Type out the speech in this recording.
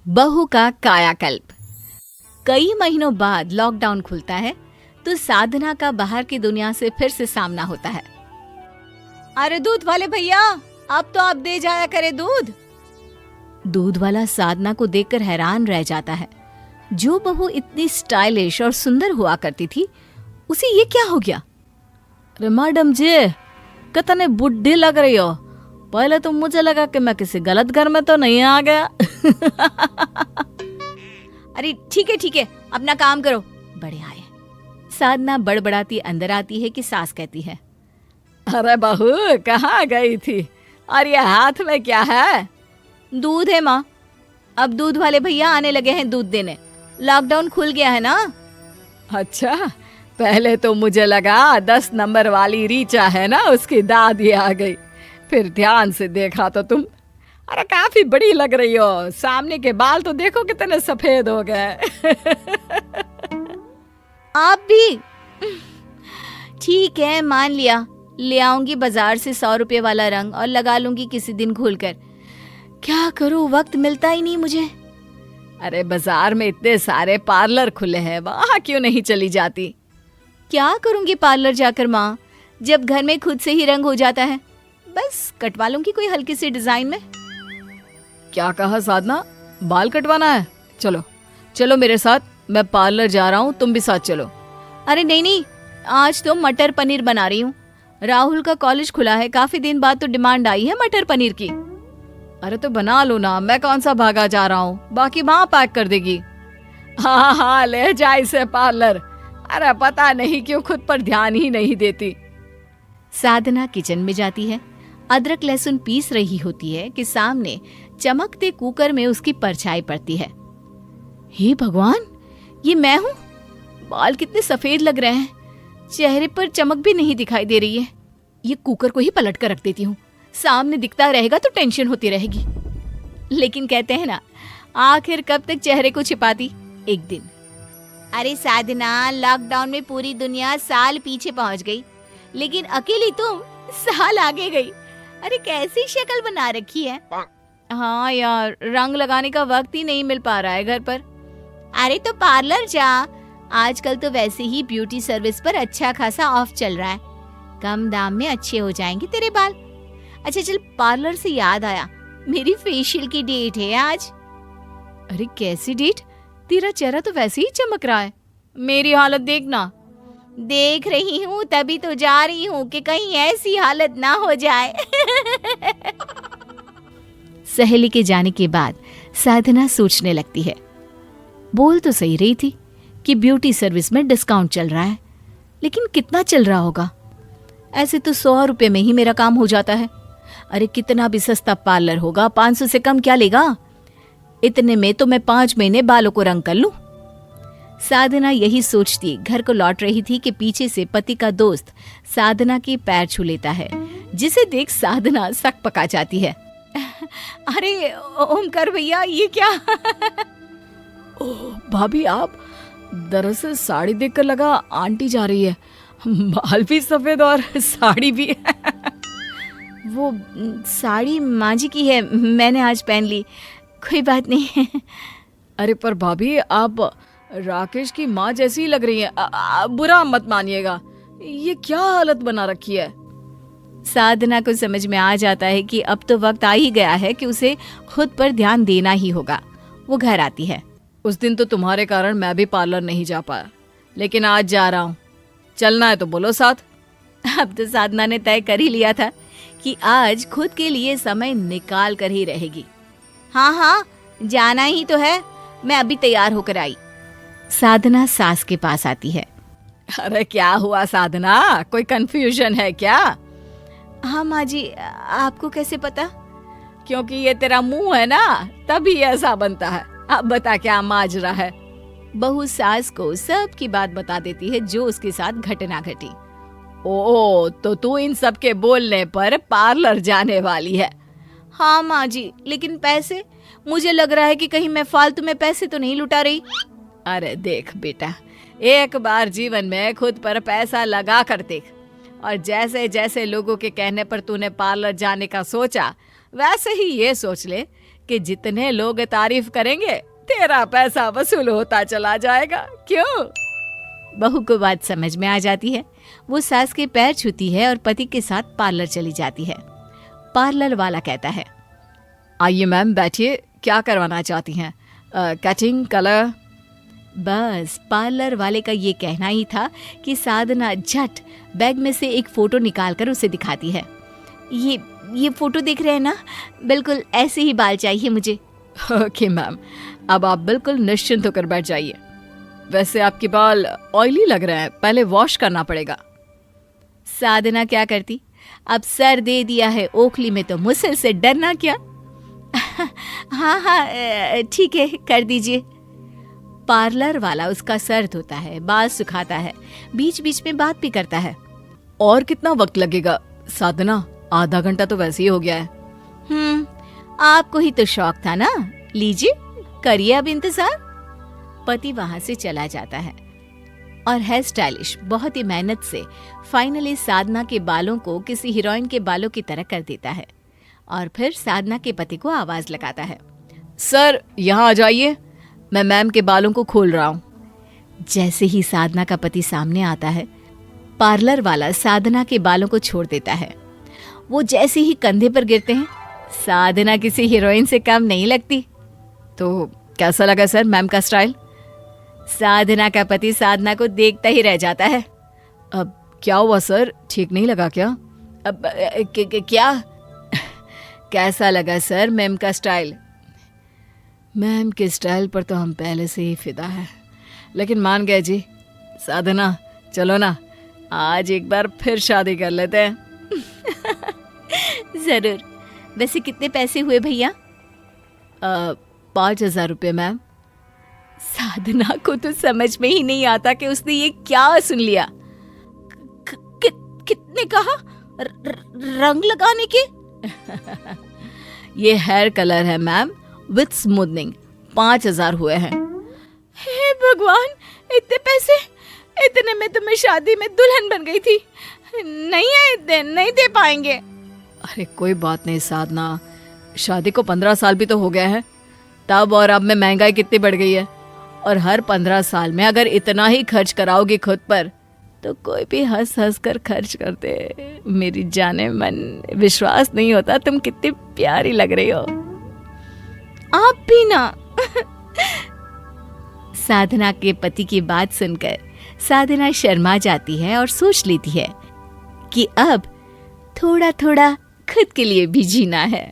बहू का कायाकल्प। कई महीनों बाद लॉकडाउन खुलता है तो साधना का बाहर की दुनिया से फिर से सामना होता है। अरे दूध वाले भैया, अब तो आप दे जाया करे दूध। दूध वाला साधना को देखकर हैरान रह जाता है। जो बहू इतनी स्टाइलिश और सुंदर हुआ करती थी, उसे ये क्या हो गया? अरे मैडम जी, कितने बुढ़ी लग रही हो। पहले तो मुझे लगा कि मैं किसी गलत घर में तो नहीं आ गया। अरे ठीक है, अपना काम करो, बड़े आए। साधना बड़बड़ाती अंदर आती है कि सास कहती है, अरे बहू कहाँ गई थी, और ये हाथ में क्या है? दूध है माँ। अब दूध वाले भैया आने लगे हैं दूध देने। लॉकडाउन खुल गया है ना। अच्छा, पहले तो मुझे लगा 10 नंबर वाली रीचा है ना, उसकी दादी आ गई। फिर ध्यान से देखा तो तुम, अरे काफी बड़ी लग रही हो। सामने के बाल तो देखो कितने सफेद हो गए। आप भी? ठीक है, मान लिया। ले आऊंगी बाजार से 100 रुपए वाला रंग और लगा लूंगी किसी दिन घोलकर। क्या करूं, वक्त मिलता ही नहीं मुझे। अरे बाजार में इतने सारे पार्लर खुले हैं, वहां क्यों नहीं चली जाती? क्या करूंगी पार्लर जाकर माँ, जब घर में खुद से ही रंग हो जाता है। बस कटवा लूंगी कोई हल्की सी डिजाइन में। क्या कहा साधना, बाल कटवाना है? चलो चलो मेरे साथ, मैं पार्लर जा रहा हूँ, तुम भी साथ चलो। अरे नहीं, आज तो मटर पनीर बना रही हूँ। राहुल का कॉलेज खुला है, काफी दिन बाद तो डिमांड आई है मटर पनीर की। अरे तो बना लो ना, मैं कौन सा भागा जा रहा हूँ, बाकी माँ पैक कर देगी। हाँ, ले जा इसे पार्लर। अरे पता नहीं क्यों खुद पर ध्यान ही नहीं देती। साधना किचन में जाती है। अदरक लहसुन पीस रही होती है कि सामने चमकते कुकर में उसकी परछाई पड़ती है। हे भगवान, ये मैं हूँ? बाल कितने सफेद लग रहे हैं, चेहरे पर चमक भी नहीं दिखाई दे रही है। ये कुकर को ही पलट कर रख देती हूँ, सामने दिखता रहेगा तो टेंशन होती रहेगी। लेकिन कहते हैं ना, आखिर कब तक चेहरे को छिपाती, एक दिन। अरे साधना, लॉकडाउन में पूरी दुनिया साल पीछे पहुंच गई, लेकिन अकेली तुम साल आगे गई। अरे कैसी शक्ल बना रखी है। हाँ यार, रंग लगाने का वक्त ही नहीं मिल पा रहा है घर पर। अरे तो पार्लर जा, आजकल तो वैसे ही ब्यूटी सर्विस पर अच्छा खासा ऑफ चल रहा है, कम दाम में अच्छे हो जाएंगे तेरे बाल। अच्छा चल, पार्लर से याद आया, मेरी फेशियल की डेट है आज। अरे कैसी डेट? तेरा चेहरा तो वैसे ही चमक रहा है, मेरी हालत देखना। देख रही हूँ, तभी तो जा रही हूँ कि कहीं ऐसी हालत ना हो जाए। सहेली के जाने के बाद साधना सोचने लगती है, बोल तो सही रही थी कि ब्यूटी सर्विस में डिस्काउंट चल रहा है, लेकिन कितना चल रहा होगा? ऐसे तो 100 रुपए में ही मेरा काम हो जाता है। अरे कितना भी सस्ता पार्लर होगा, 500 से कम क्या लेगा? इतने में तो मैं 5 महीने बालों को रंग कर लूं। साधना यही सोचती घर को लौट रही थी कि पीछे से पति का दोस्त साधना के पैर छू लेता है, जिसे देख साधना सक पका जाती है। अरे ओमकार भैया, ये क्या? ओह भाभी, आप? दरअसल साड़ी देखकर लगा आंटी जा रही है, बाल भी सफेद और साड़ी भी। वो साड़ी माँ जी की है, मैंने आज पहन ली, कोई बात नहीं है। अरे पर भाभी, आप राकेश की माँ जैसी ही लग रही है, बुरा मत मानिएगा, ये क्या हालत बना रखी है। साधना को समझ में आ जाता है कि अब तो वक्त आ ही गया है कि उसे खुद पर ध्यान देना ही होगा। वो घर आती है। उस दिन तो तुम्हारे कारण मैं भी पार्लर नहीं जा पाया, लेकिन आज जा रहा हूँ, चलना है तो बोलो साथ। अब तो साधना ने तय कर ही लिया था कि आज खुद के लिए समय निकाल कर ही रहेगी। हाँ, जाना ही तो है, मैं अभी तैयार होकर आई। साधना सास के पास आती है। अरे क्या हुआ साधना, कोई कंफ्यूजन है क्या? हाँ माँ जी, आपको कैसे पता? क्योंकि ये तेरा मुंह है ना, तभी ऐसा बनता है। अब बता क्या माजरा है। बहू सास को सब की बात बता देती है जो उसके साथ घटना घटी। ओ, तो तू इन सब के बोलने पर पार्लर जाने वाली है? हाँ माँ जी, लेकिन पैसे, मुझे लग रहा है कि कहीं मैं फालतू में पैसे तो नहीं लुटा रही। अरे देख बेटा, एक बार जीवन में खुद पर पैसा लगा कर देख, और जैसे जैसे लोगों के कहने पर तूने पार्लर जाने का सोचा, वैसे ही ये सोच ले कि जितने लोग तारीफ करेंगे तेरा पैसा वसूल होता चला जाएगा। क्यों? बहू को बात समझ में आ जाती है। वो सास के पैर छूती है और पति के साथ पार्लर चली जाती है। पार्लर वाला कहता है, आइए मैम बैठिए, क्या करवाना चाहती हैं? Cutting, colour? बस पार्लर वाले का ये कहना ही था कि साधना झट बैग में से एक फोटो निकालकर उसे दिखाती है। ये फोटो देख रहे हैं ना, बिल्कुल ऐसे ही बाल चाहिए मुझे। ओके मैम, अब आप बिल्कुल निश्चिंत होकर बैठ जाइए। वैसे आपके बाल ऑयली लग रहे हैं, पहले वॉश करना पड़ेगा। साधना क्या करती, अब सर दे दिया है ओखली में तो मुसल से डरना क्या। हाँ ठीक है, कर दीजिए। पार्लर वाला उसका सर धोता है, बाल सुखाता है, बीच बीच में बात भी करता है। और कितना वक्त लगेगा साधना? आधा घंटा तो वैसे ही हो गया है। आपको ही तो शौक था ना, लीजिए करिए अब इंतजार। पति वहां से चला जाता है और हेयर स्टाइलिश बहुत ही मेहनत से फाइनली साधना के बालों को किसी हीरोइन के बालों की तरह कर देता है और फिर साधना के पति को आवाज लगाता है, सर यहाँ आ जाइए, मैं मैम के बालों को खोल रहा हूँ। जैसे ही साधना का पति सामने आता है, पार्लर वाला साधना के बालों को छोड़ देता है। वो जैसे ही कंधे पर गिरते हैं, साधना किसी हीरोइन से कम नहीं लगती। तो कैसा लगा सर मैम का स्टाइल? साधना का पति साधना को देखता ही रह जाता है। अब क्या हुआ सर, ठीक नहीं लगा क्या? अब क्या कैसा लगा सर मैम का स्टाइल? मैम के स्टाइल पर तो हम पहले से ही फिदा है, लेकिन मान गए जी। साधना चलो ना, आज एक बार फिर शादी कर लेते हैं। जरूर। वैसे कितने पैसे हुए भैया? 5,000 रुपये मैम। साधना को तो समझ में ही नहीं आता कि उसने ये क्या सुन लिया। कितने कहा? रंग लगाने के? ये हेयर कलर है मैम विथ स्मूथनिंग, 5,000 हुए हैं। हे भगवान, इतने पैसे! इतने में तो मैं शादी में दुल्हन बन गई थी। नहीं है इतने, नहीं दे पाएंगे। अरे कोई बात नहीं साधना, शादी को 15 साल भी तो हो गया है। तब और अब में महंगाई कितनी बढ़ गई है, और हर 15 साल में अगर इतना ही खर्च कराओगी खुद पर तो कोई भी हंस हंस कर खर्च करते। मेरी जाने मन, विश्वास नहीं होता तुम कितनी प्यारी लग रही हो। आप भी ना। साधना के पति की बात सुनकर साधना शर्मा जाती है और सोच लेती है कि अब थोड़ा थोड़ा खुद के लिए भी जीना है।